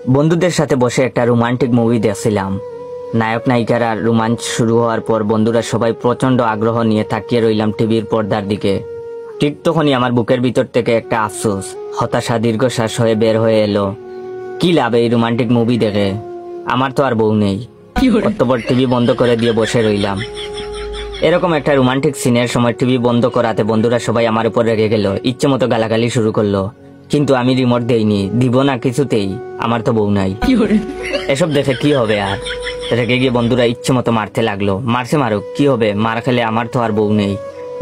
বন্ধুদের সাথে বসে একটা রোমান্টিক মুভি দেখছিলাম। নায়ক নায়িকার রোমাঞ্চ শুরু হওয়ার পর বন্ধুরা সবাই প্রচন্ড আগ্রহ নিয়ে তাকিয়ে রইলাম টিভির পর্দার দিকে। ঠিক তখনই আমার বুকের ভিতর থেকে একটা আফসোস, হতাশা দীর্ঘশ্বাস হয়ে বের হয়ে এলো। কি লাভ এই রোমান্টিক মুভি দেখে, আমার তো আর বউ নেই। অতঃপর টিভি বন্ধ করে দিয়ে বসে রইলাম। এরকম একটা রোমান্টিক সিনের সময় টিভি বন্ধ করাতে বন্ধুরা সবাই আমার উপর রেগে গেল, ইচ্ছে মতো গালাগালি শুরু করলো। কিন্তু আমি রিমোট দেইনি, দিব না কিছুতেই, আমার তো বউ নাই। এসব দেখে কি হবে আর? রেগে গিয়ে বন্ধুরা ইচ্ছে মতো মারতে লাগলো। মারছে মারুক, কি হবে, মার খেলে আমার তো আর বউ নেই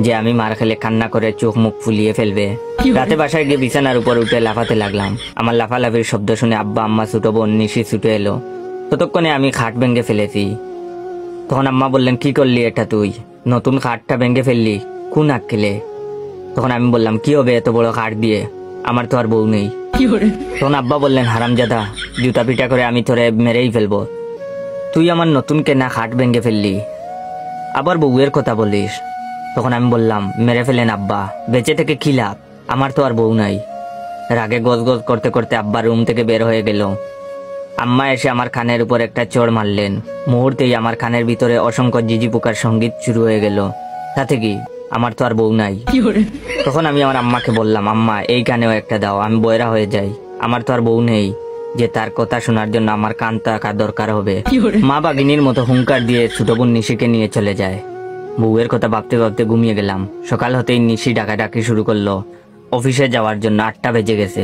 যে আমি মার খেলে কান্না করে চোখ মুখ ফুলিয়ে ফেলবে। রাতে বাসায় গিয়ে বিছানার উপর উঠে লাফাতে লাগলাম। আমার লাফালাফির শব্দ শুনে আব্বা আম্মা ছোট বোন নিশি ছুটে এলো। ততক্ষণে আমি খাট ভেঙে ফেলেছি। তখন আম্মা বললেন, কি করলি এটা তুই? নতুন খাটটা ভেঙে ফেললি, কোন আক্কেলে? তখন আমি বললাম, কি হবে এত বড় খাট দিয়ে, আমার তো আর বউ নেই। তখন আব্বা বললেন, হারামজাদা, জুতা পিটা করে আমি তোরে মেরেই ফেলবো। তুই আমার নতুন কেনা খাট ভেঙে ফেললি, আবার বউয়ের কথা বলিস। তখন আমি বললাম, মেরে ফেলেন আব্বা, বেঁচে থেকে কি লাভ, আমার তো আর বউ নাই। রাগে গজ গজ করতে করতে আব্বা রুম থেকে বের হয়ে গেল। আম্মা এসে আমার কানের উপর একটা চড় মারলেন। মুহূর্তেই আমার কানের ভিতরে অসংখ্য জিজি পোকার সঙ্গীত শুরু হয়ে গেল। তাতে কি, আমার তো আর বউ নাই। তখন আমি আমার আম্মাকে বললাম, আম্মা এই কানেও একটা দাও, আমি বয়রা হয়ে যাই, আমার তো আর বউ নেই যে তার কথা শোনার জন্য আমার কান থাকা দরকার হবে। মা বাগিনীর মতো হুঙ্কার দিয়ে ছোট বোন নিশিকে নিয়ে চলে যায়। বউয়ের কথা ভাবতে ভাবতে ঘুমিয়ে গেলাম। সকাল হতেই নিশি ডাকাডাকি শুরু করলো অফিসে যাওয়ার জন্য। 8টা বেজে গেছে।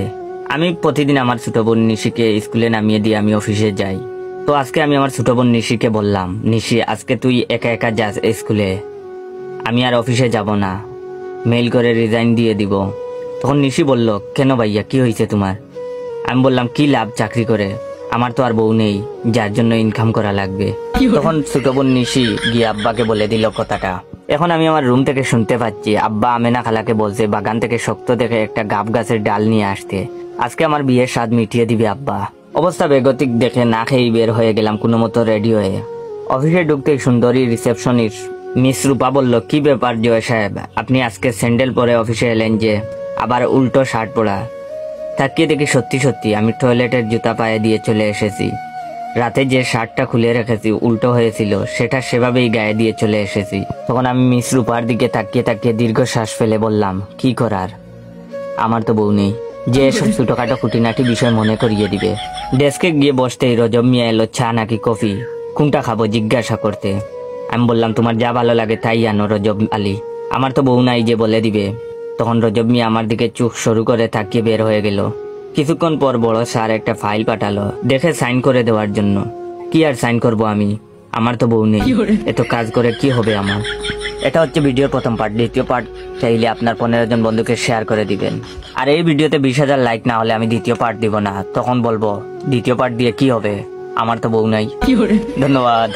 আমি প্রতিদিন আমার ছোট বোন নিশিকে স্কুলে নামিয়ে দিয়ে আমি অফিসে যাই। তো আজকে আমি আমার ছোট বোন নিশিকে বললাম, নিশি আজকে তুই একা একা যাস স্কুলে, আমি আর অফিসে যাব না, মেইল করে রিজাইন দিয়ে দিব। তখন নিশি বলল, কেন ভাইয়া, কি হয়েছে তোমার? আমি বললাম, কি লাভ চাকরি করে, আমার তো আর বউ নেই যার জন্য ইনকাম করা লাগবে। তখন ছোট বোন নিশি গিয়ে আব্বাকে বলে দিল কথাটা। এখন আমি আমার রুম থেকে শুনতে পাচ্ছি আব্বা আমেনা খালাকে বলছে বাগান থেকে শক্ত দেখে একটা গাব গাছের ডাল নিয়ে আসতে, আজকে আমার বিয়ের স্বাদ মিটিয়ে দিবে আব্বা। অবস্থা বেগতিক দেখে না খেয়ে বের হয়ে গেলাম কোনো মতো রেডি হয়ে। অফিসে ঢুকতে সুন্দরী রিসেপশনিস্ট মিস রূপা বলল, কি ব্যাপার জয় সাহেব, আপনি আজকে স্যান্ডেল পরে অফিসে এলেন যে, আবার উল্টো শার্ট পরা? তাকিয়ে দেখি সত্যি সত্যি আমি টয়লেটের জুতা পায়ে দিয়ে চলে এসেছি। রাতে যে শার্টটা খুলে রেখেছি উল্টো হয়েছিল, সেটা সেভাবেই গায়ে দিয়ে চলে এসেছি। তখন আমি মিস রূপার দিকে তাকিয়ে তাকিয়ে দীর্ঘশ্বাস ফেলে বললাম, কি করার, আমার তো বউ নেই যে এসব ছোটখাটো খুঁটিনাটি বিষয় মনে করিয়ে দিবে। ডেস্কে গিয়ে বসতেই রজব মিয়া এলো চা নাকি কফি, কোনটা খাবো জিজ্ঞাসা করতে। আমি বললাম, তোমার যা ভালো লাগে তাই আনো রজব আলী, আমার তো বউ নাই যে বলে দিবে। তখন রজব মিয়া আমার দিকে চোখ সরু করে তাকিয়ে বের হয়ে গেল। কিছুক্ষণ পর বড় স্যার একটা ফাইল পাঠালো দেখে সাইন করে দেওয়ার জন্য। কি আর সাইন করব আমি, আমার তো বউ নেই, এত কাজ করে কি হবে আমার। এটা হচ্ছে ভিডিওর প্রথম পার্ট। দ্বিতীয় পার্ট চাইলে আপনার 15 জন বন্ধুকে শেয়ার করে দিবেন। আর এই ভিডিওতে 20,000 লাইক না হলে আমি দ্বিতীয় পার্ট দিব না। তখন বলবো দ্বিতীয় পার্ট দিয়ে কি হবে, আমার তো বউ নাই। ধন্যবাদ।